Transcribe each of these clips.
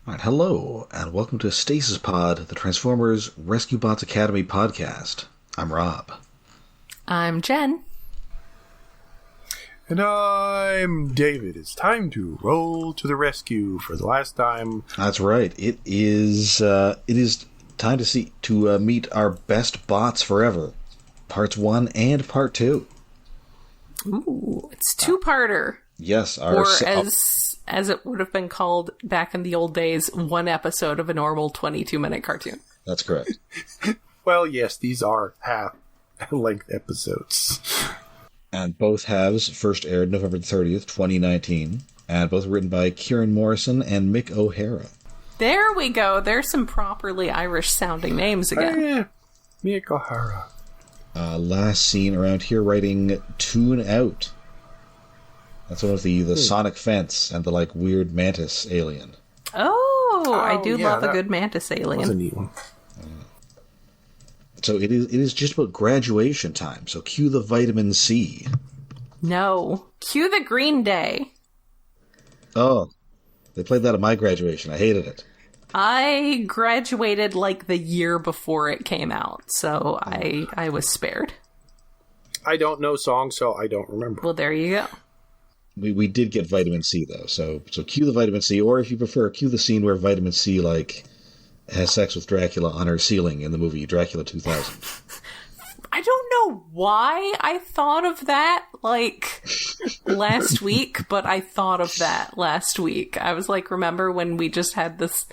Alright, hello, and welcome to Stasis Pod, the Transformers Rescue Bots Academy podcast. I'm Rob. I'm Jen. And I'm David. It's time to roll to the rescue for the last time. That's right. It is time to meet our best bots forever. Parts 1 and Part 2. Ooh, it's two-parter. Yes. Or as it would have been called back in the old days, one episode of a normal 22-minute cartoon. That's correct. Well, yes, these are half-length episodes. And both halves first aired November 30th, 2019. And both written by Kieran Morrison and Mick O'Hara. There we go. There's some properly Irish-sounding names again. Mick O'Hara. Last seen around here writing Tune Out. That's one of the sonic fence and the weird mantis alien. Oh, I do love a good mantis alien. That's a neat one. So it is just about graduation time. So cue the vitamin C. No, cue the Green Day. Oh, they played that at my graduation. I hated it. I graduated the year before it came out, so I was spared. I don't know songs, so I don't remember. Well, there you go. We did get vitamin C though, so cue the vitamin C, or if you prefer, cue the scene where vitamin C has sex with Dracula on her ceiling in the movie Dracula 2000. I don't know why I thought of that last week, but I thought of that last week. I was remember when we just had this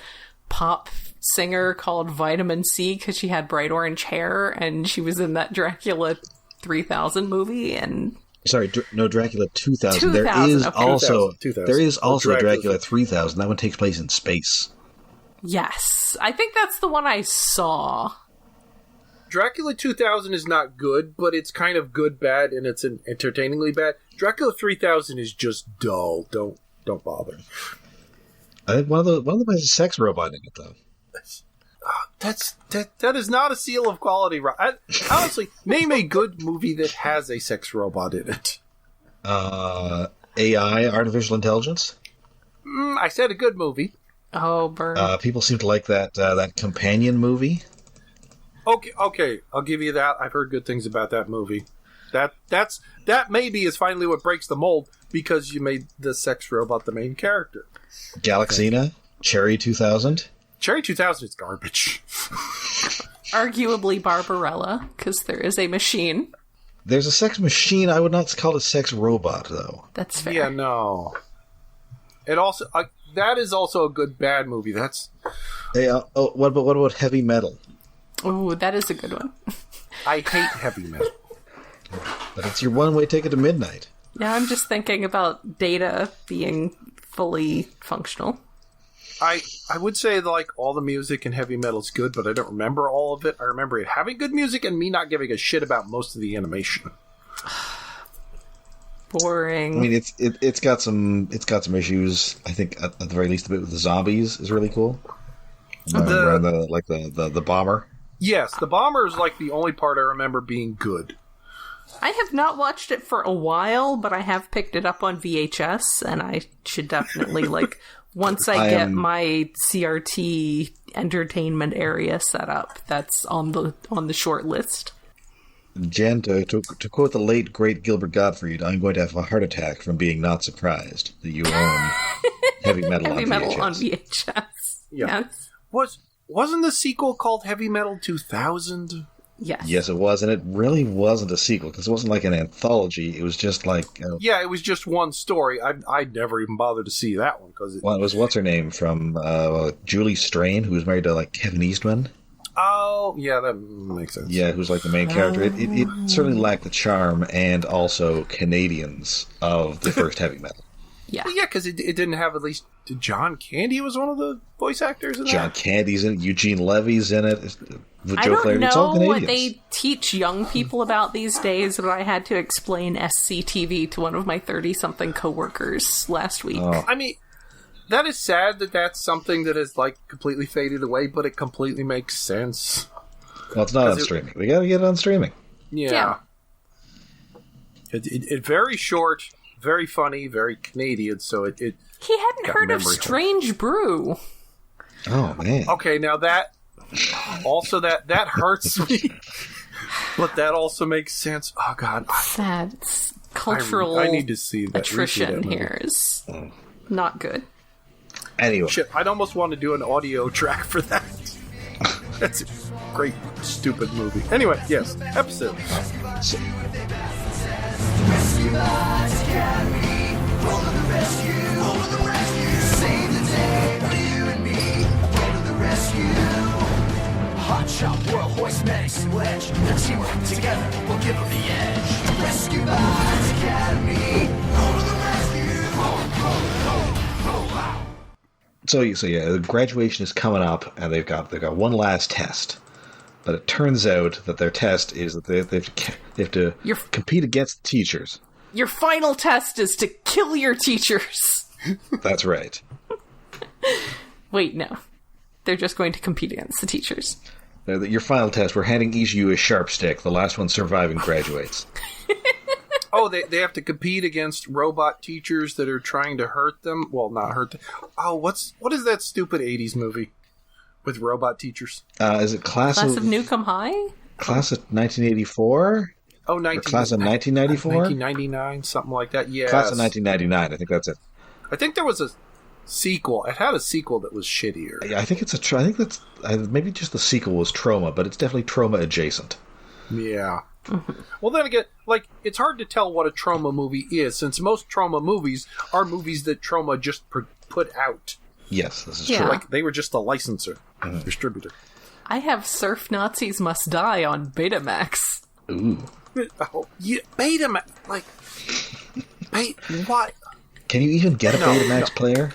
pop singer called Vitamin C because she had bright orange hair and she was in that Dracula 3000 movie and. Sorry, no, Dracula 2000. 2000. There is Okay. also 2000. There is also Dracula 3000. That one takes place in space. Yes, I think that's the one I saw. Dracula 2000 is not good, but it's kind of good bad, and it's entertainingly bad. Dracula 3000 is just dull. Don't bother. I think one of them has a sex robot in it though. That is not a seal of quality. Honestly, name a good movie that has a sex robot in it. AI, artificial intelligence. I said a good movie. Oh, burn. People seem to like that companion movie. Okay, I'll give you that. I've heard good things about that movie. That maybe is finally what breaks the mold because you made the sex robot the main character. Galaxina, Cherry 2000. Cherry 2000 is garbage. Arguably Barbarella, because there is a machine. There's a sex machine. I would not call it a sex robot, though. That's fair. Yeah, no. It also that is also a good bad movie. That's. Hey, what about Heavy Metal? Oh, that is a good one. I hate heavy metal. But it's your one-way ticket to midnight. Yeah, I'm just thinking about Data being fully functional. I would say that, all the music in heavy metal is good, but I don't remember all of it. I remember it having good music and me not giving a shit about most of the animation. Boring. I mean, it's got some issues. I think at the very least, the bit with the zombies is really cool. The bomber. Yes, the bomber is the only part I remember being good. I have not watched it for a while, but I have picked it up on VHS, and I should definitely once I get my CRT entertainment area set up, that's on the short list. Jen, to quote the late, great Gilbert Gottfried, I'm going to have a heart attack from being not surprised that you own Heavy Metal on VHS. Yeah. Yes. Wasn't the sequel called Heavy Metal 2000? Yes. Yes, it was, and it really wasn't a sequel, because it wasn't an anthology. It was just Yeah, it was just one story. I'd never even bothered to see that one. It was, what's her name, from Julie Strain, who was married to, Kevin Eastman? Oh, yeah, that makes sense. Yeah, who's the main character. It certainly lacked the charm and also Canadians of the first Heavy Metal. Yeah. Well, yeah, because it didn't have at least... John Candy was one of the voice actors in that? John Candy's in it. Eugene Levy's in it. I don't know what they teach young people about these days, but I had to explain SCTV to one of my 30-something coworkers last week. Oh. I mean, that is sad that that's something that has, completely faded away, but it completely makes sense. Well, it's not on streaming. We gotta get it on streaming. Yeah. It very short, very funny, very Canadian, so it He hadn't heard of Strange Brew. Oh man. Okay, now that hurts me, but that also makes sense. Oh God, Sad. It's cultural I need to see that attrition here is not good. Anyway. Shit, I'd almost want to do an audio track for that. That's a great, stupid movie. Anyway, yes, episode. Hot shot, world, hoist, medics, and wedge. Their teamwork together will give them the edge. Rescue Bots Academy. Go to the rescue. Wow. So yeah, the graduation is coming up, and they've got one last test. But it turns out that their test is that they have to compete against the teachers. Your final test is to kill your teachers. That's right. Wait, no. They're just going to compete against the teachers. Your final test, we're handing each of you a sharp stick. The last one surviving graduates. Oh, they have to compete against robot teachers that are trying to hurt them. Well, not hurt them. Oh, what is that stupid 80s movie with robot teachers? Is it Class of Newcomb High? Class of 1984? Oh, Class of 1994? 1999, something like that. Yeah. Class of 1999, I think that's it. I think there was a sequel. It had a sequel that was shittier. Yeah, I think it's I think that's maybe just the sequel was Trauma, but it's definitely Trauma adjacent. Yeah. Well, then again, like, it's hard to tell what a Trauma movie is, since most Trauma movies are movies that Trauma just put out. Yes, this is Yeah. true. Like, they were just a licenser, distributor. I have Surf Nazis Must Die on Betamax. Ooh. Oh, yeah, Betamax, like, what? Can you even get a Betamax player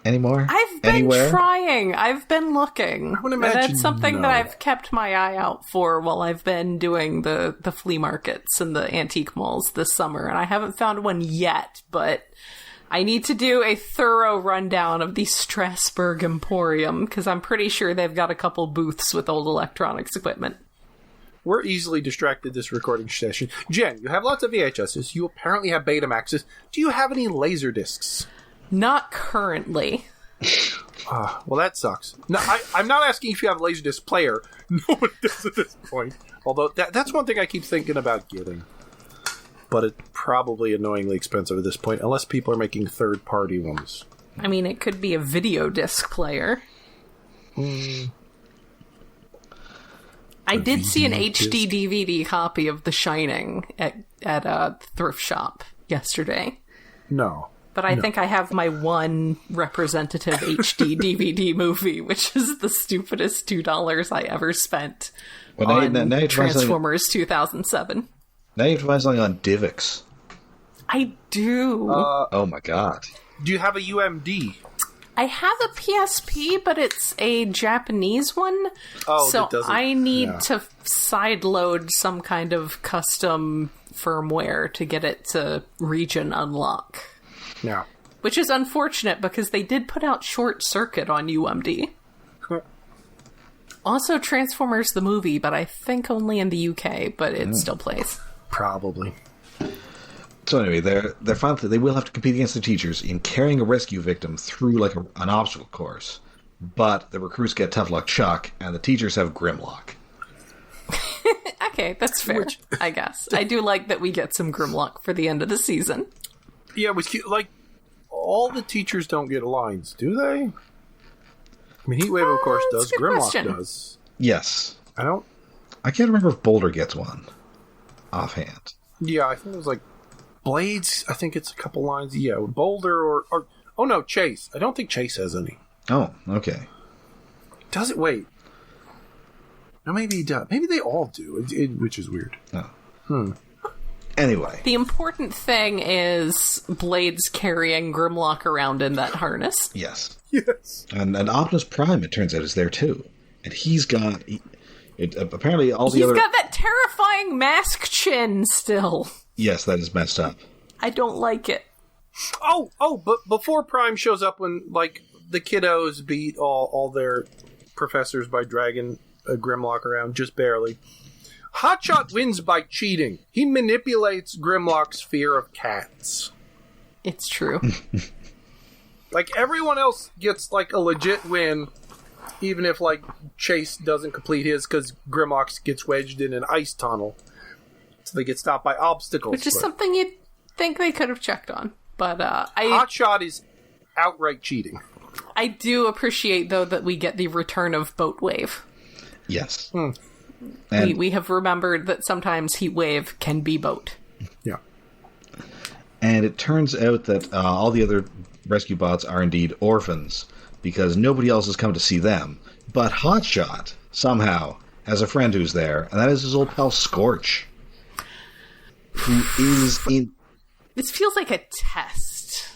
anymore? I've been trying. I've been looking. would imagine That's something no. that I've kept my eye out for while I've been doing the flea markets and the antique malls this summer, and I haven't found one yet, but I need to do a thorough rundown of the Strasbourg Emporium, because I'm pretty sure they've got a couple booths with old electronics equipment. We're easily distracted this recording session. Jen, you have lots of VHSs. You apparently have Betamaxes. Do you have any laser discs? Not currently. Well, that sucks. No, I'm not asking if you have a Laserdisc player. No one does at this point. Although, that's one thing I keep thinking about getting. But it's probably annoyingly expensive at this point, unless people are making third-party ones. I mean, it could be a video disc player. I did see an HD DVD copy of The Shining at a thrift shop yesterday. No. But I think I have my one representative HD DVD movie, which is the stupidest $2 I ever spent on now Transformers 2007. Now you have to find something on DivX. I do. Oh my god. Do you have a UMD? I have a PSP, but it's a Japanese one. Oh, so that doesn't... I need to sideload some kind of custom firmware to get it to region unlock. Yeah. Which is unfortunate because they did put out Short Circuit on UMD. Also Transformers the movie, but I think only in the UK, but it still plays. Probably. So anyway, they're finally, they will have to compete against the teachers in carrying a rescue victim through like an obstacle course. But the recruits get Tough Luck Chuck, and the teachers have Grimlock. Okay, that's fair, I guess. I do like that we get some Grimlock for the end of the season. Yeah, it was cute. Like, all the teachers don't get lines, do they? I mean, Heatwave, of course, does. Grimlock does. Yes. I can't remember if Boulder gets one offhand. Yeah, I think it was like Blades. I think it's a couple lines. Yeah, Boulder or oh no, Chase. I don't think Chase has any. Oh, okay. Does it? Wait. No, maybe he does. Maybe they all do, which is weird. Oh. Anyway. The important thing is Blades carrying Grimlock around in that harness. Yes. Yes. And Optimus Prime, it turns out, is there too. And he's got... apparently all the other... He's got that terrifying mask chin still. Yes, that is messed up. I don't like it. But before Prime shows up, when, like, the kiddos beat all their professors by dragging a Grimlock around, just barely... Hotshot wins by cheating. He manipulates Grimlock's fear of cats. It's true. Like, everyone else gets, like, a legit win, Even if, like, Chase doesn't complete his because Grimlock gets wedged in an ice tunnel. So they get stopped by obstacles. Which is something you'd think they could have checked on. But Hotshot is outright cheating. I do appreciate, though, that we get the return of Boat Wave. Yes. And we have remembered that sometimes Heat Wave can be boat. Yeah. And it turns out that all the other rescue bots are indeed orphans, because nobody else has come to see them. But Hotshot, somehow, has a friend who's there, and that is his old pal Scorch, who is in... This feels like a test.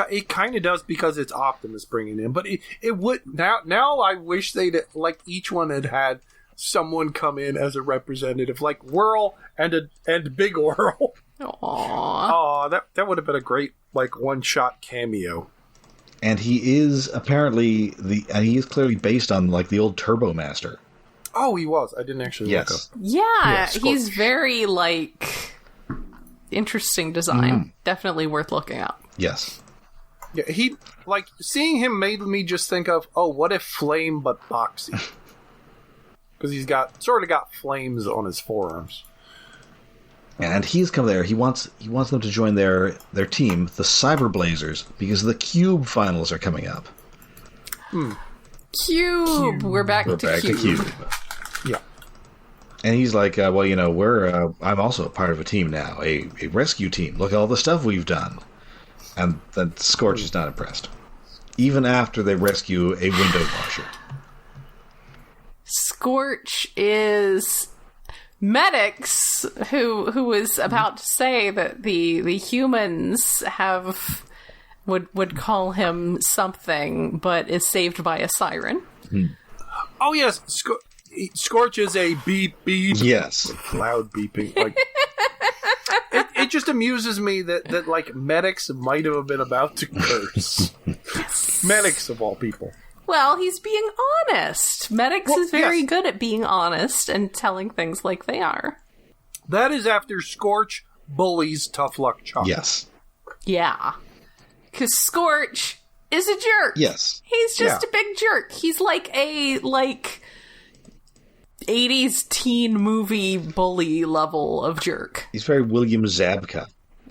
It kind of does because it's Optimus bringing in, but it would... Now I wish they'd, like, each one had someone come in as a representative, like Whirl and Big Whirl. Aww. Aw, that would have been a great, like, one-shot cameo. And he is apparently he is clearly based on, like, the old Turbo Master. Oh, he was. I didn't actually look up. Yeah, Scorch. he's very, like, interesting design. Definitely worth looking up. Yes. Yeah, he, like, seeing him made me just think of, oh, what if Flame but boxy? Because he's sort of got flames on his forearms. And he's come there. He wants them to join their team, the Cyber Blazers, because the Cube finals are coming up. Cube! We're back to Cube. Yeah. And he's like, well, you know, I'm also a part of a team now, a rescue team. Look at all the stuff we've done. And then Scorch is not impressed. Even after they rescue a window washer. Scorch is Medics, who was about to say that the humans would call him something, but is saved by a siren. Oh, yes. Scorch is a beep beep. Yes. Loud beeping. Like, it just amuses me that like Medics might have been about to curse. Medics of all people. Well, he's being honest. Medics is very good at being honest and telling things like they are. That is after Scorch bullies Tough Luck Chuck. Yes. Yeah. Because Scorch is a jerk. Yes. He's just a big jerk. He's like a 80s teen movie bully level of jerk. He's very William Zabka.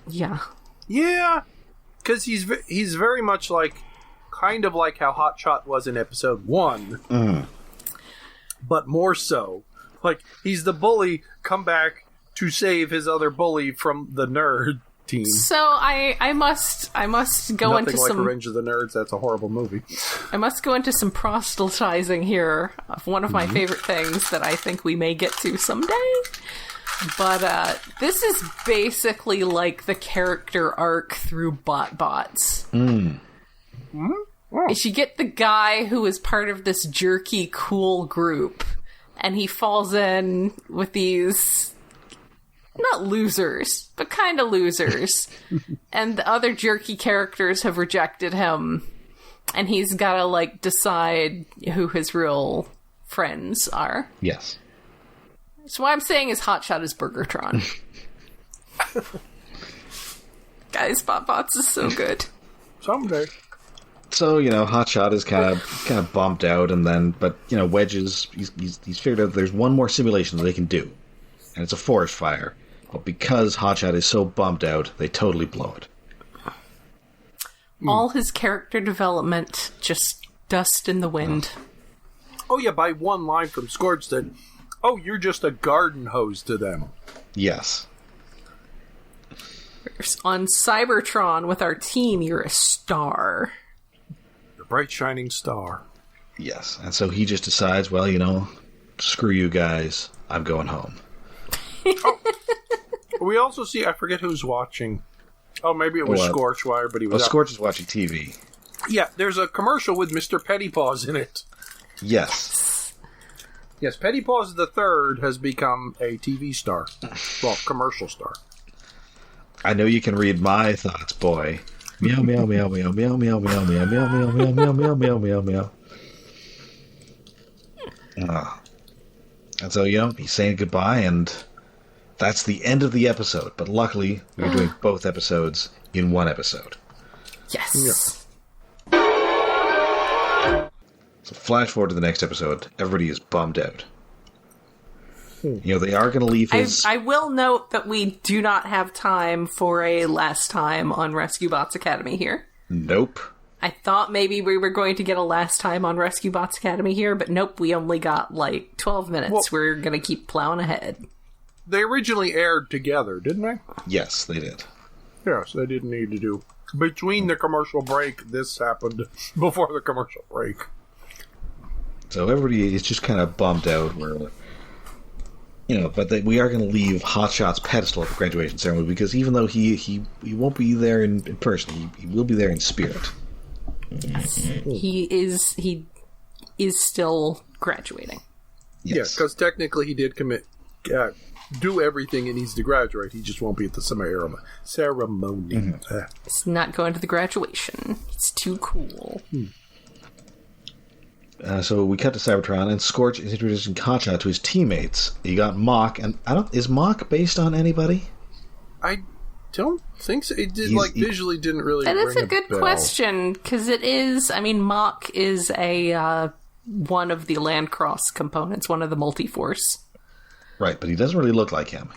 Yeah. Yeah. Because he's very much like, kind of like how Hotshot was in episode 1. But more so. Like, he's the bully come back to save his other bully from the nerd team. So I must go into Nothing like some Revenge of the Nerds. That's a horrible movie. I must go into some proselytizing here of one of my favorite things that I think we may get to someday. But this is basically like the character arc through bots. Is you get the guy who is part of this jerky cool group, and he falls in with these not losers, but kind of losers. And the other jerky characters have rejected him, and he's got to like decide who his real friends are. Yes. So what I'm saying is Hotshot is Burgertron. Guys, BotBots is so good. Someday. So, you know, Hotshot is kind of bumped out, but you know, Wedges, he's figured out there's one more simulation that they can do, and it's a forest fire. But because Hotshot is so bumped out, they totally blow it. All his character development just dust in the wind. Oh yeah, by one line from Scorch that, oh, you're just a garden hose to them. Yes. On Cybertron with our team, you're a star. The bright shining star. Yes. And so he just decides, well, you know, screw you guys, I'm going home. We also see, I forget who's watching. Oh, maybe it was Scorchwire, but he was. Well, Scorch is watching TV. Yeah, there's a commercial with Mr. Pettypaws in it. Yes. Yes, Pettypaws the Third has become a TV star. Well, commercial star. I know you can read my thoughts, boy. Meow, meow, meow, meow, meow, meow, meow, meow, meow, meow, meow, meow, meow, meow, meow, meow. And so, you know, he's saying goodbye, and that's the end of the episode. But luckily, we're doing both episodes in one episode. Yes. So flash forward to the next episode. Everybody is bummed out. They are going to leave his... I will note that we do not have time for a last time on Rescue Bots Academy here. Nope. I thought maybe we were going to get a last time on Rescue Bots Academy here, but nope, we only got 12 minutes. Well, we're going to keep plowing ahead. They originally aired together, didn't they? Yes, they did. Yes, they didn't need to do. Between the commercial break, this happened before the commercial break. So everybody is just kind of bummed out. But we are going to leave Hotshot's pedestal at the graduation ceremony because even though he won't be there in person, he will be there in spirit. He is still graduating. Yes, because technically he did do everything it needs to graduate. He just won't be at the ceremony. Mm-hmm. He's not going to the graduation. It's too cool. So we cut to Cybertron, and Scorch is introducing Hotshot to his teammates. You got Mach, and is Mach based on anybody? I don't think so. It visually didn't really. That is a good bell. question because it is. I mean, Mach is a one of the Landcross components, one of the Multiforce. Right, but he doesn't really look like him.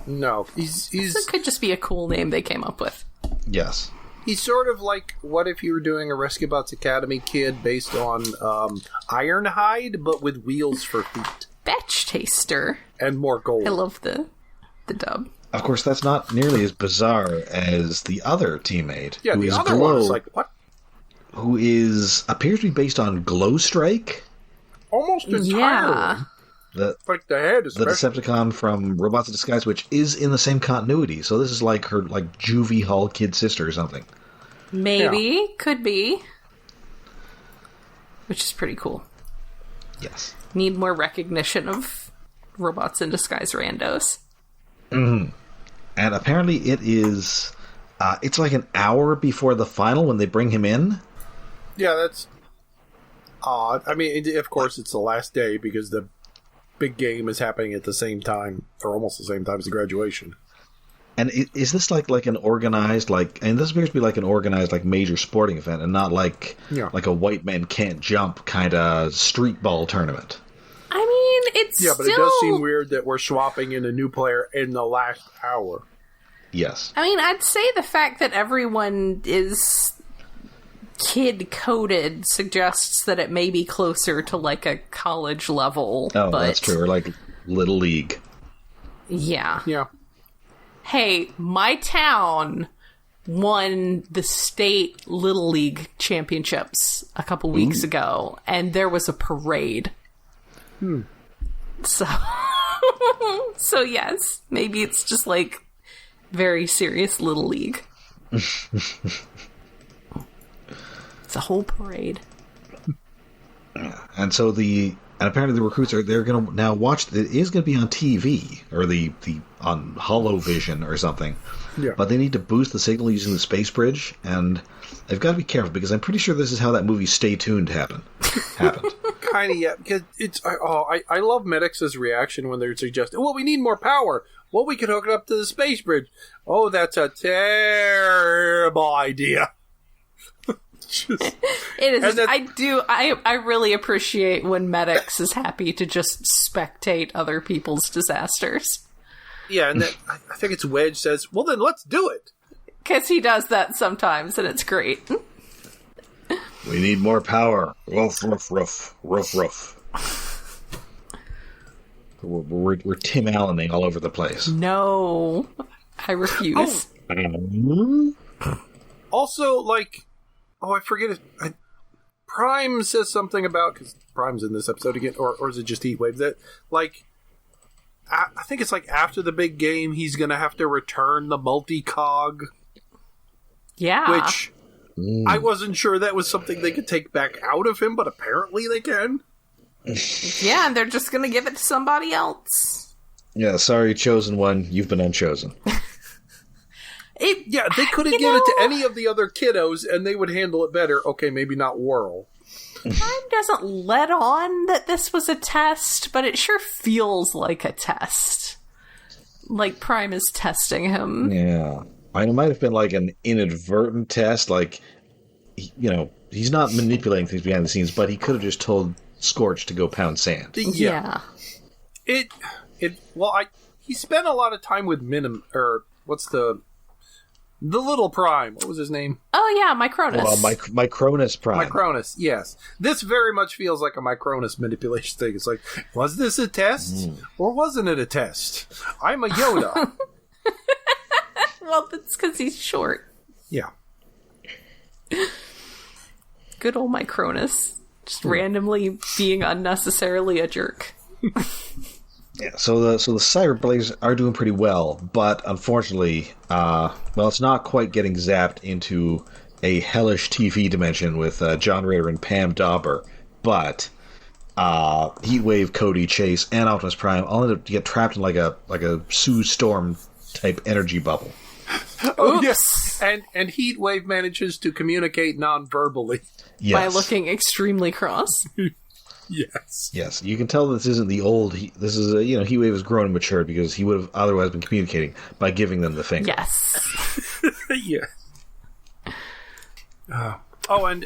No, he's. It could just be a cool name they came up with. Yes. He's sort of like, what if you were doing a Rescue Bots Academy kid based on Ironhide, but with wheels for feet. Batch Taster. And more gold. I love the dub. Of course, that's not nearly as bizarre as the other teammate. Yeah, the other one's like, what? Who appears to be based on Glowstrike. Almost entirely. Yeah. Like the head, the Decepticon from Robots in Disguise, which is in the same continuity. So this is like her juvie Hall kid sister or something. Maybe. Could be. Which is pretty cool. Yes. Need more recognition of Robots in Disguise randos. Mm-hmm. And apparently it is... it's like an hour before the final when they bring him in. Yeah, that's odd. I mean, of course, it's the last day because the big game is happening at the same time, or almost the same time as the graduation. And is this like an organized, and this appears to be like an organized, major sporting event, and not like a white man can't jump kind of street ball tournament? I mean, it's but it does seem weird that we're swapping in a new player in the last hour. Yes. I mean, I'd say the fact that everyone is kid-coded suggests that it may be closer to, a college level. Oh, but that's true. Or, Little League. Yeah. Yeah. Hey, my town won the state Little League championships a couple weeks ago, and there was a parade. So, so yes, maybe it's just, very serious Little League. It's a whole parade. And so and apparently the recruits they're going to now watch. It is going to be on TV or on Holovision or something. Yeah. But they need to boost the signal using the space bridge, and they've got to be careful because I'm pretty sure this is how that movie Stay Tuned happened. Kind of, yeah. Because I love Medix's reaction when they're suggesting, well, we need more power. Well, we could hook it up to the space bridge. Oh, that's a terrible idea. It is. I really appreciate when Medix is happy to just spectate other people's disasters. Yeah, and then I think it's Wedge says, well, then let's do it. Because he does that sometimes, and it's great. We need more power. Ruff, ruff, ruff, ruff, ruff. We're Tim Allening all over the place. No, I refuse. Also, I forget it. Prime says something about, because Prime's in this episode again, or is it just Heatwave? That, I think it's after the big game, he's going to have to return the multi-cog. Yeah. Which, I wasn't sure that was something they could take back out of him, but apparently they can. Yeah, and they're just going to give it to somebody else. Yeah, sorry, chosen one. You've been unchosen. They could have given it to any of the other kiddos, and they would handle it better. Okay, maybe not Whirl. Prime doesn't let on that this was a test, but it sure feels like a test. Like Prime is testing him. Yeah. It might have been an inadvertent test, he's not manipulating things behind the scenes, but he could have just told Scorch to go pound sand. Yeah. He spent a lot of time with what's the little Prime? What was his name? Oh yeah, Micronus. Well, Micronus Prime. Micronus, yes. This very much feels like a Micronus manipulation thing. It's like, was this a test? Or wasn't it a test? I'm a Yoda. Well, that's because he's short. Yeah. Good old Micronus. Just randomly being unnecessarily a jerk. Yeah, so the Cyber Blazers are doing pretty well, but unfortunately, it's not quite getting zapped into a hellish TV dimension with John Ritter and Pam Dauber, but Heatwave, Cody, Chase, and Optimus Prime all end up to get trapped in like a Sue Storm type energy bubble. Oh, yes. And Heatwave manages to communicate non-verbally. Yes. By looking extremely cross. Yes. Yes, you can tell this isn't the old. This is Heatwave has grown and matured because he would have otherwise been communicating by giving them the finger. Yes. Yeah. And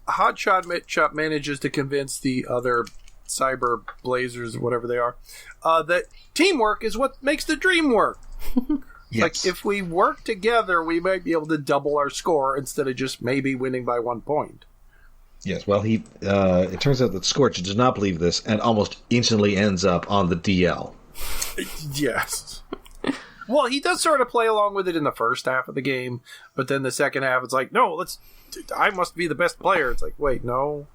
Hotshot manages to convince the other Cyber Blazers, whatever they are, that teamwork is what makes the dream work. Yes. Like, if we work together, we might be able to double our score instead of just maybe winning by 1 point. Yes, well, it turns out that Scorch does not believe this and almost instantly ends up on the DL. Yes. Well, he does sort of play along with it in the first half of the game, but then the second half, it's like, no, I must be the best player. It's like, wait, no.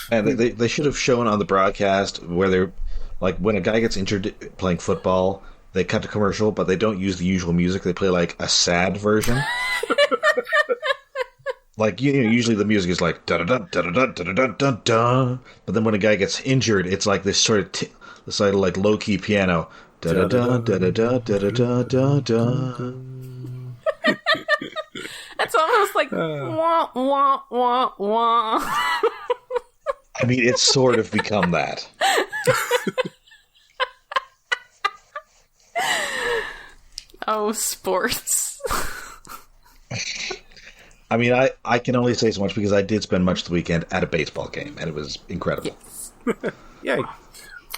And they should have shown on the broadcast where they're, like, when a guy gets injured playing football, they cut to commercial, but they don't use the usual music. They play, like, a sad version. Like, usually the music is like da-da-da-da-da-da-da-da-da. But then when a guy gets injured, it's like this sort of like low-key piano. Da-da-da-da-da-da-da-da-da-da. It's almost like wah, wah, wah, wah. I mean, it's sort of become that. Oh, sports. I mean, I can only say so much because I did spend much of the weekend at a baseball game, and it was incredible. Yes. Yay.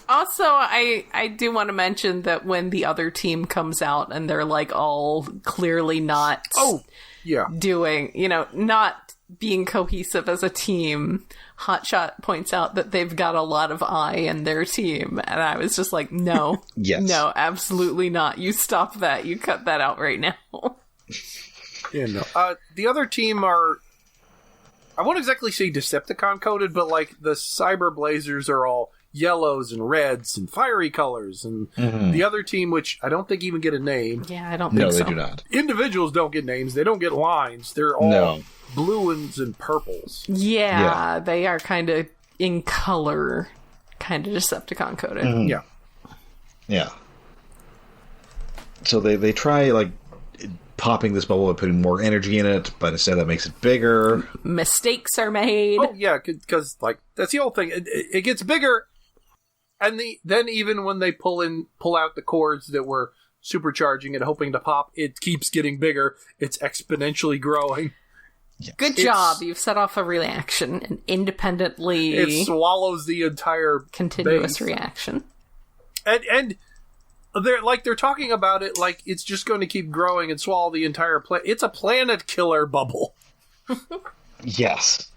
Also, I do want to mention that when the other team comes out and they're like all clearly not doing, not being cohesive as a team, Hotshot points out that they've got a lot of I in their team. And I was just like, no, yes. No, absolutely not. You stop that. You cut that out right now. Yeah, no. The other team are, I won't exactly say Decepticon coded, but like the Cyber Blazers are all yellows and reds and fiery colors, and the other team, which I don't think even get a name. Yeah, I don't think so. No, they do not. Individuals don't get names. They don't get lines. They're all blue and purples. Yeah, they are kind of in color, kind of Decepticon coded. Mm-hmm. Yeah. Yeah. So they try, like, popping this bubble and putting more energy in it, but instead that makes it bigger. Mistakes are made. Oh, yeah, because, like, that's the old thing. It gets bigger, and then even when they pull out the cords that were supercharging and hoping to pop, it keeps getting bigger. It's exponentially growing. Yeah. Good job. You've set off a reaction and independently... It swallows the entire continuous base. reaction. And they're talking about it like it's just going to keep growing and swallow the entire planet. It's a planet killer bubble. Yes.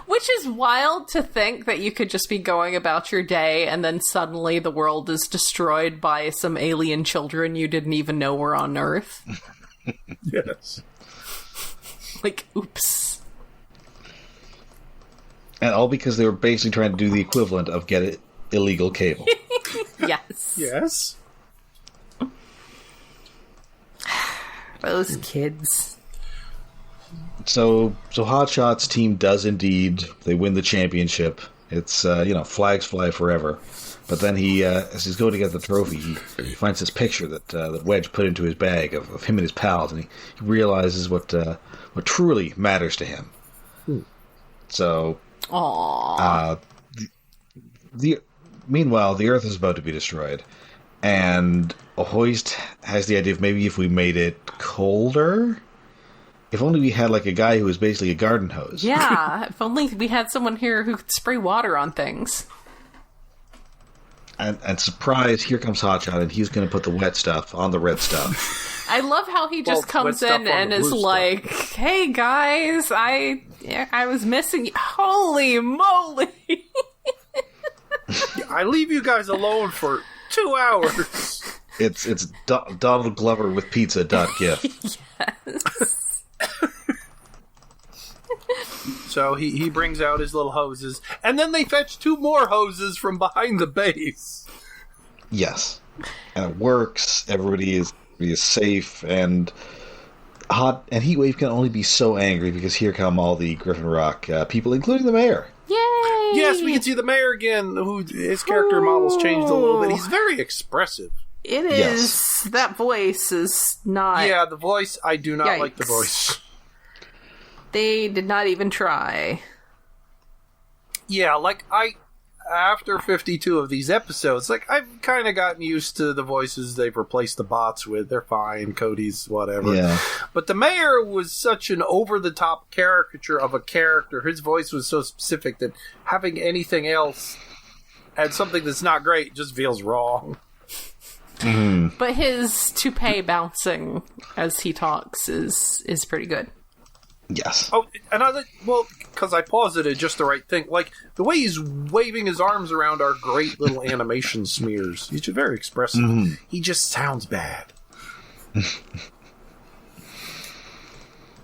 Which is wild to think that you could just be going about your day and then suddenly the world is destroyed by some alien children you didn't even know were on Earth. Yes. Like, oops. And all because they were basically trying to do the equivalent of get it illegal cable. Yes. Yes. Those kids. So Hotshot's team does indeed. They win the championship. It's, flags fly forever. But then he, as he's going to get the trophy, he finds this picture that Wedge put into his bag of him and his pals, and he realizes what truly matters to him. So, Aww. Meanwhile, the Earth is about to be destroyed, and Hoist has the idea of maybe if we made it colder, If only we had like a guy who was basically a garden hose. Yeah, if only we had someone here who could spray water on things. And surprise, here comes Hotshot, and he's going to put the wet stuff on the red stuff. I love how he just comes in and is like, "Hey guys, I was missing you. Holy moly!" I leave you guys alone for 2 hours. It's Donald Glover with pizza.gif. Yes. So he brings out his little hoses, and then they fetch 2 more hoses from behind the base. Yes. And it works. Everybody is safe, and Heatwave can only be so angry because here come all the Griffin Rock people, including the mayor. Yay! Yes, we can see the mayor again, who his character model's changed a little bit. He's very expressive. It is. Yes. That voice is not... Yeah, the voice, I do not like the voice. They did not even try. Yeah, like, after 52 of these episodes, like, I've kind of gotten used to the voices they've replaced the bots with. They're fine, Cody's whatever. Yeah. But the mayor was such an over-the-top caricature of a character. His voice was so specific that having anything else add something that's not great just feels wrong. Mm. But his toupee bouncing as he talks is pretty good. Yes. Oh, and because I paused it at just the right thing. Like, the way he's waving his arms around are great little animation smears. He's just very expressive. Mm-hmm. He just sounds bad.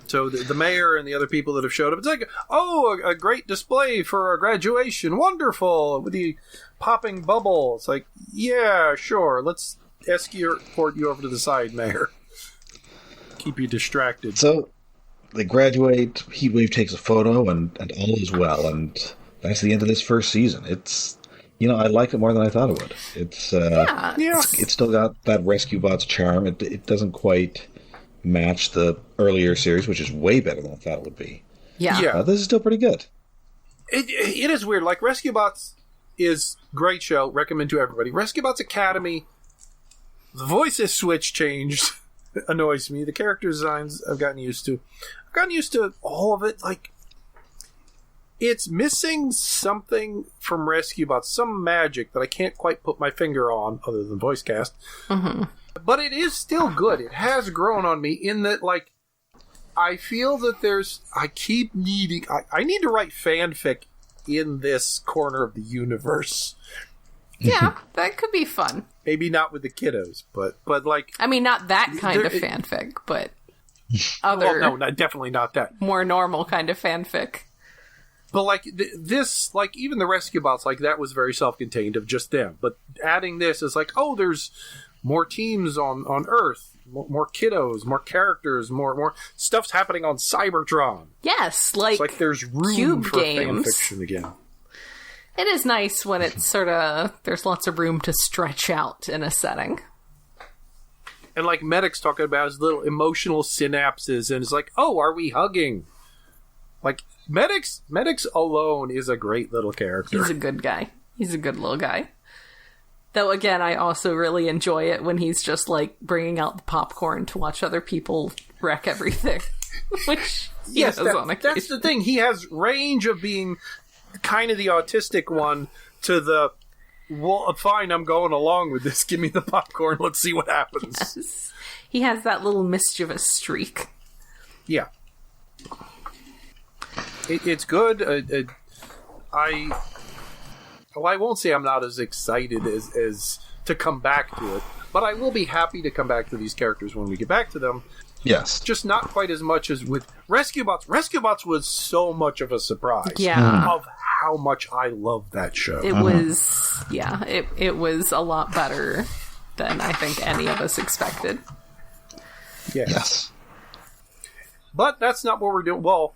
So the mayor and the other people that have showed up, it's like, a great display for our graduation. Wonderful. With the popping bubble. It's like, yeah, sure. Let's escort you over to the side, mayor. Keep you distracted. So... they graduate, Heatwave takes a photo, and all is well, and that's the end of this first season. It's, I like it more than I thought it would. It's still got that Rescue Bots charm. It doesn't quite match the earlier series, which is way better than I thought it would be. Yeah. This is still pretty good. It is weird. Like, Rescue Bots is great show, recommend to everybody. Rescue Bots Academy, the voices switch changed. Annoys me. The character designs I've gotten used to. I've gotten used to all of it. Like, it's missing something from Rescue Bots, some magic that I can't quite put my finger on, other than voice cast. Mm-hmm. But it is still good. It has grown on me in that, like, I feel that I keep needing... I need to write fanfic in this corner of the universe. Yeah, that could be fun. Maybe not with the kiddos, but like... I mean, not that kind of fanfic, but other... Well, no, definitely not that. More normal kind of fanfic. But, like, this, like, even the Rescue Bots, like, that was very self-contained of just them. But adding this is like, there's more teams on Earth, more kiddos, more characters, more stuff's happening on Cybertron. Yes, like, it's like there's room cube for games. fanfiction again. It is nice when it's sort of, there's lots of room to stretch out in a setting. And like Medic's talking about his little emotional synapses, and it's like, are we hugging? Like, Medic's alone is a great little character. He's a good guy. He's a good little guy. Though, again, I also really enjoy it when he's just, like, bringing out the popcorn to watch other people wreck everything. Which he does on occasion. That's the thing. He has range of being... kind of the autistic one to the, well, fine, I'm going along with this. Give me the popcorn. Let's see what happens. Yes. He has that little mischievous streak. Yeah. It's good. I won't say I'm not as excited as to come back to it, but I will be happy to come back to these characters when we get back to them. Yes. Just not quite as much as with Rescue Bots. Rescue Bots was so much of a surprise. Yeah. Of how much I love that show. It was, it was a lot better than I think any of us expected. Yes. But that's not what we're doing. Well,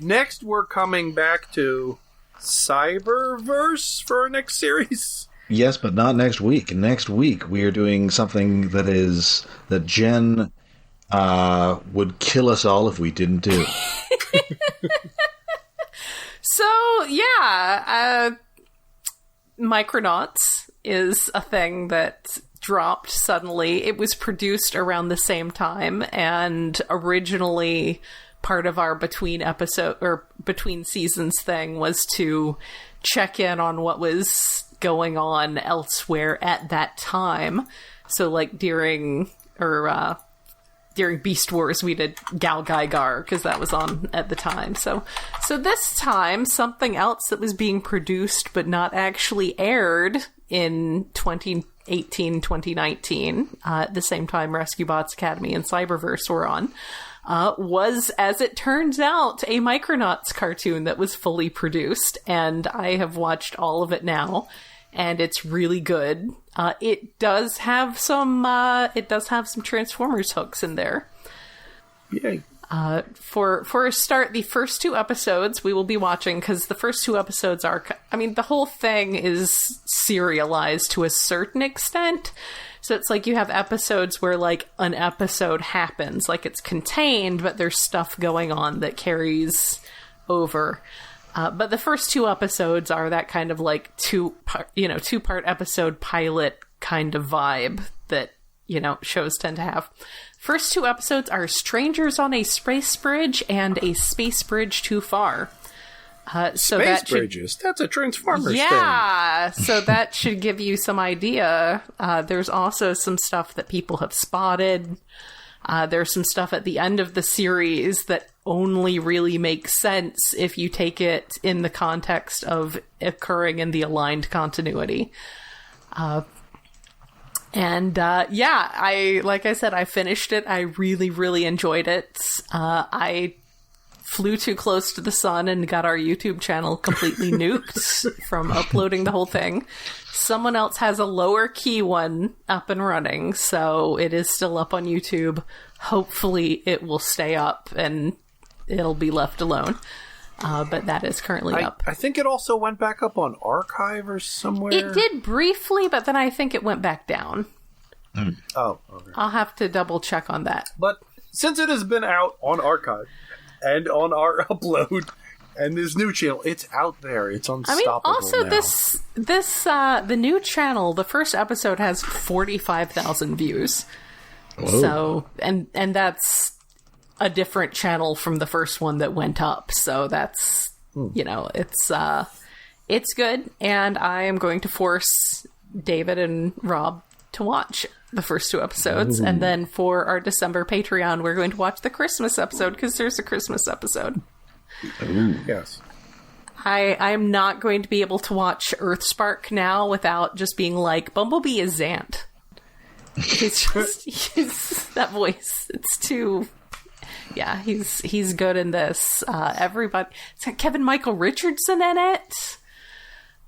next we're coming back to Cyberverse for our next series. Yes, but not next week. Next week we are doing something that Jen would kill us all if we didn't do. So, yeah, Micronauts is a thing that dropped suddenly. It was produced around the same time, and originally part of our between seasons thing was to check in on what was going on elsewhere at that time. So like during Beast Wars, we did Gal Gaigar because that was on at the time. So this time, something else that was being produced but not actually aired in 2018, 2019, at the same time Rescue Bots Academy and Cyberverse were on, was, as it turns out, a Micronauts cartoon that was fully produced, and I have watched all of it now, and it's really good. It does have some Transformers hooks in there. Yay. For a start, the first 2 episodes we will be watching, because the first 2 episodes are, the whole thing is serialized to a certain extent. So it's like you have episodes where like an episode happens, like it's contained, but there's stuff going on that carries over. But the first 2 episodes are that kind of like 2-part episode pilot kind of vibe that, shows tend to have. First 2 episodes are Strangers on a Space Bridge and A Space Bridge Too Far. Space bridges. That's a Transformers thing. Yeah, so that should give you some idea. There's also some stuff that people have spotted. There's some stuff at the end of the series that only really makes sense if you take it in the context of occurring in the aligned continuity. Like I said, I finished it. I really, really enjoyed it. I flew too close to the sun and got our YouTube channel completely nuked from uploading the whole thing. Someone else has a lower key one up and running, so it is still up on YouTube. Hopefully it will stay up and it'll be left alone. But that is currently up. I think it also went back up on Archive or somewhere. It did briefly, but then I think it went back down. Oh, okay. I'll have to double check on that. But since it has been out on Archive and on our upload and this new channel, it's out there. It's unstoppable. Also now. this the new channel, the first episode has 45,000 views. Whoa. So and that's a different channel from the first one that went up. So that's it's good, and I am going to force David and Rob to watch the first 2 episodes, and then for our December Patreon, we're going to watch the Christmas episode, because there's a Christmas episode. Yes. I'm not going to be able to watch Earthspark now without just being like, Bumblebee is Zant. He's that voice. It's too... Yeah, he's good in this. Everybody... It's got Kevin Michael Richardson in it.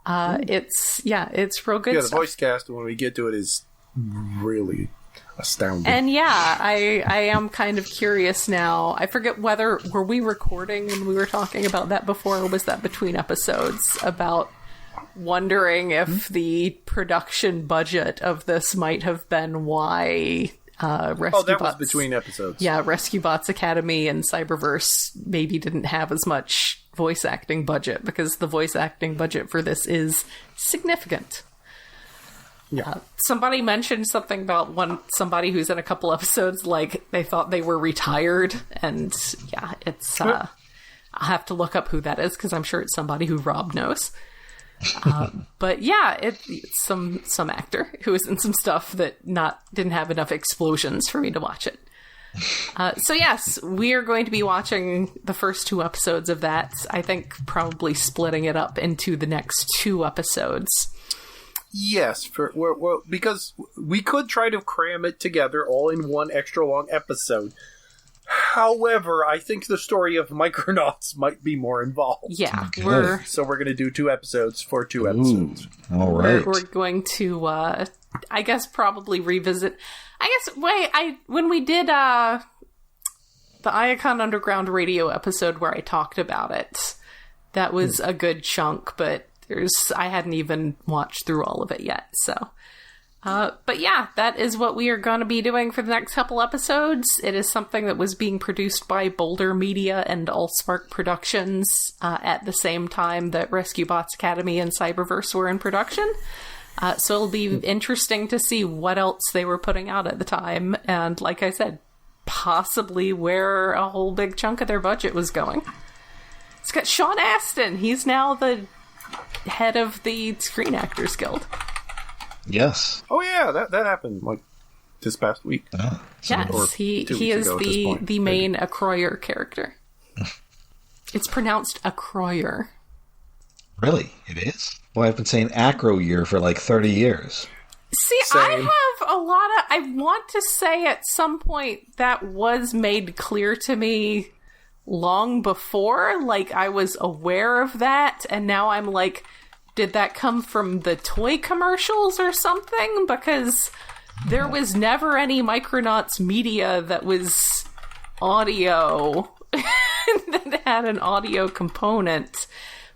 It's real good stuff. The voice cast, when we get to it, is really astounding. And I am kind of curious now. I forget were we recording when we were talking about that before, or was that between episodes, about wondering if the production budget of this might have been why Rescue Bots... was between episodes. Yeah, Rescue Bots Academy and Cyberverse maybe didn't have as much voice acting budget, because the voice acting budget for this is significant. Yeah. Somebody mentioned something about somebody who's in a couple episodes, like they thought they were retired, and yeah, it's I'll have to look up who that is, because I'm sure it's somebody who Rob knows. But yeah, it's some actor who was in some stuff that didn't have enough explosions for me to watch it. So yes, we are going to be watching the first 2 episodes of that. I think probably splitting it up into the next 2 episodes. Yes, because we could try to cram it together all in one extra long episode. However, I think the story of Micronauts might be more involved. Yeah, Okay. So we're going to do 2 episodes for 2 episodes. All right. We're going to, I guess, probably revisit. When we did the Iacon Underground Radio episode where I talked about it, that was a good chunk, but I hadn't even watched through all of it yet, so... but yeah, that is what we are going to be doing for the next couple episodes. It is something that was being produced by Boulder Media and Allspark Productions at the same time that Rescue Bots Academy and Cyberverse were in production. So it'll be interesting to see what else they were putting out at the time. And like I said, possibly where a whole big chunk of their budget was going. It's got Sean Astin. He's now the head of the Screen Actors Guild. Yes. Oh yeah, that happened like this past week. Yes, he is the main Acroyer character. It's pronounced Acroyer. Really? It is? Well, I've been saying acro year for like 30 years. See, Same. I have a lot of... I want to say at some point that was made clear to me long before. Like, I was aware of that, and now I'm like, did that come from the toy commercials or something? Because there was never any Micronauts media that was audio, that had an audio component.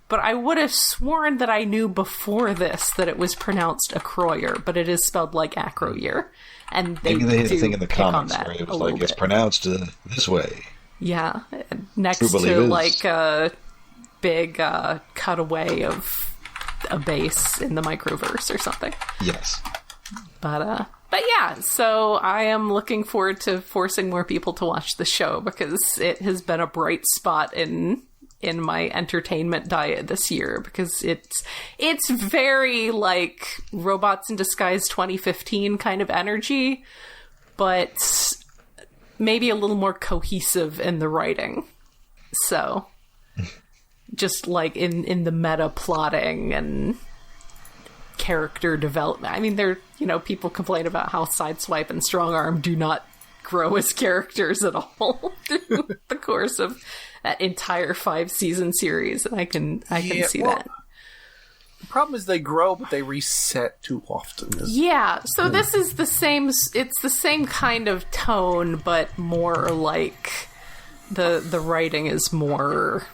But I would have sworn that I knew before this that it was pronounced Acroyer, but it is spelled like Acroyer. And Maybe they had a thing in the pick on comics that where it a was like, little it's bit. pronounced this way. Yeah, next True to believers. like a big cutaway of a base in the microverse or something. Yes. But yeah, so I am looking forward to forcing more people to watch the show because it has been a bright spot in my entertainment diet this year, because it's very like Robots in Disguise 2015 kind of energy, but maybe a little more cohesive in the writing. So just like in the meta plotting and character development. I mean, people complain about how Sideswipe and Strong Arm do not grow as characters at all through the course of that entire 5-season series, and I can see that. The problem is they grow, but they reset too often. Yeah, so this is the same. It's the same kind of tone, but more like the writing is more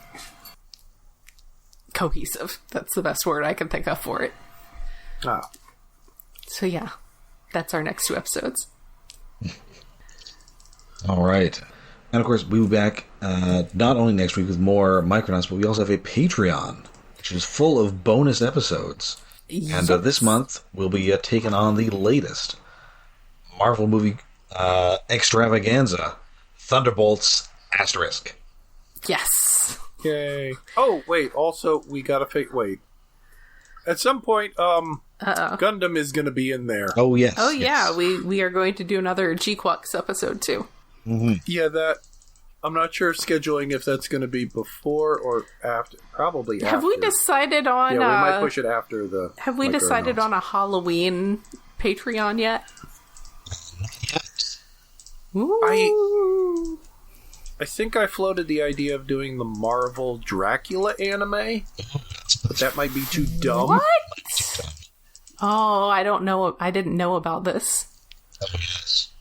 cohesive. That's the best word I can think of for it. Ah. So yeah, that's our next 2 episodes. All right. And, of course, we'll be back not only next week with more Micronauts, but we also have a Patreon, which is full of bonus episodes. And this month, we'll be taking on the latest Marvel movie extravaganza, Thunderbolts ***. Yes. Yay. Oh, wait, also, we gotta wait. At some point, Gundam is gonna be in there. Oh, yes. Oh yeah, yes. we are going to do another G-Quux episode too. Mm-hmm. Yeah, that... I'm not sure scheduling if that's going to be before or after. Probably after. Have we decided on... Yeah, we might push it after the... Have we decided on a Halloween Patreon yet? Yes. Ooh. I think I floated the idea of doing the Marvel Dracula anime, but that might be too dumb. What? Oh, I don't know. I didn't know about this. Oh, yes.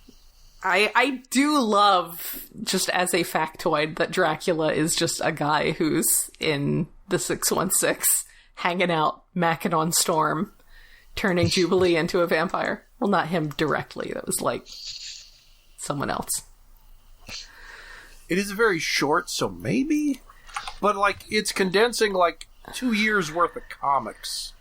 I do love, just as a factoid, that Dracula is just a guy who's in the 616, hanging out, macking on Storm, turning Jubilee into a vampire. Well, not him directly. That was like someone else. It is very short, so maybe? But, like, it's condensing, like, 2 years worth of comics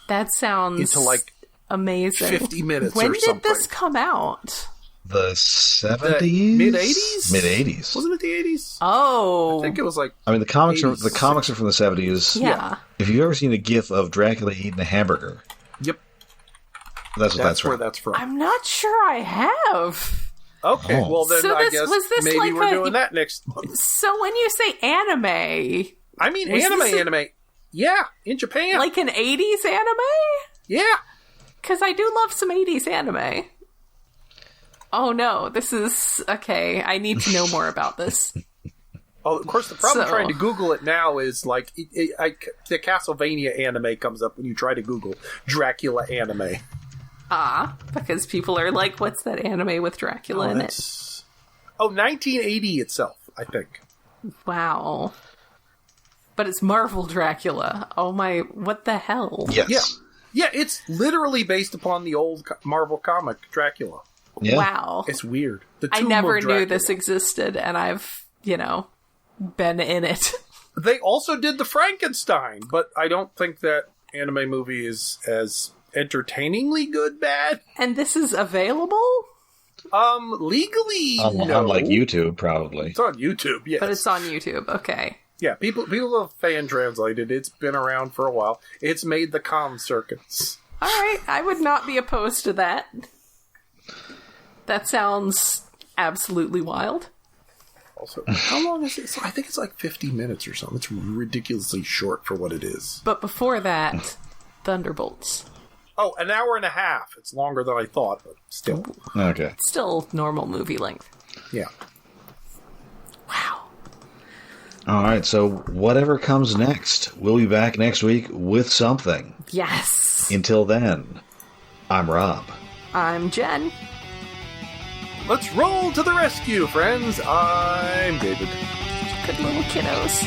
That sounds into, like, amazing. 50 minutes When or did something. this come out? The 70s? Mid-80s? Mid-80s. Wasn't it the 80s? Oh. I think it was, like... I mean, the comics are 86. from the 70s. Yeah. If you've ever seen a GIF of Dracula eating a hamburger, Yep. that's That's where from. that's from. I'm not sure I have. Okay, Oh. well then So I this- guess was this maybe like we're a- doing that next month. So when you say anime, I mean, Was this a- anime. Yeah, in Japan. like an 80s anime? yeah. Because I do love some 80s anime. Oh no, this is... Okay, I need to know more about this. Oh, of course, the problem So- trying to Google it now is like the Castlevania anime comes up when you try to Google Dracula anime. Because people are like, what's that anime with Dracula in it? That's... 1980 itself, I think. Wow. But it's Marvel Dracula. Oh my... What the hell? Yes. Yeah. Yeah, it's literally based upon the old Marvel comic Dracula. Yeah. Wow. It's weird. The I Tomb never of knew Dracula. this existed, and I've, been in it. They also did the Frankenstein, but I don't think that anime movie is as entertainingly good bad. And this is available? Legally, no. Unlike YouTube, probably. It's on YouTube, yes. But it's on YouTube, okay. Yeah, people have fan translated. It's been around for a while. It's made the con circuits. All right, I would not be opposed to that. That sounds absolutely wild. Also, how long is it? I think it's like 50 minutes or something. It's ridiculously short for what it is. But before that, Thunderbolts. Oh, an hour and a half. It's longer than I thought, but still. Okay. Still normal movie length. Yeah. Wow. All right, so whatever comes next, we'll be back next week with something. Yes. Until then, I'm Rob. I'm Jen. Let's roll to the rescue, friends. I'm David. Good little kiddos.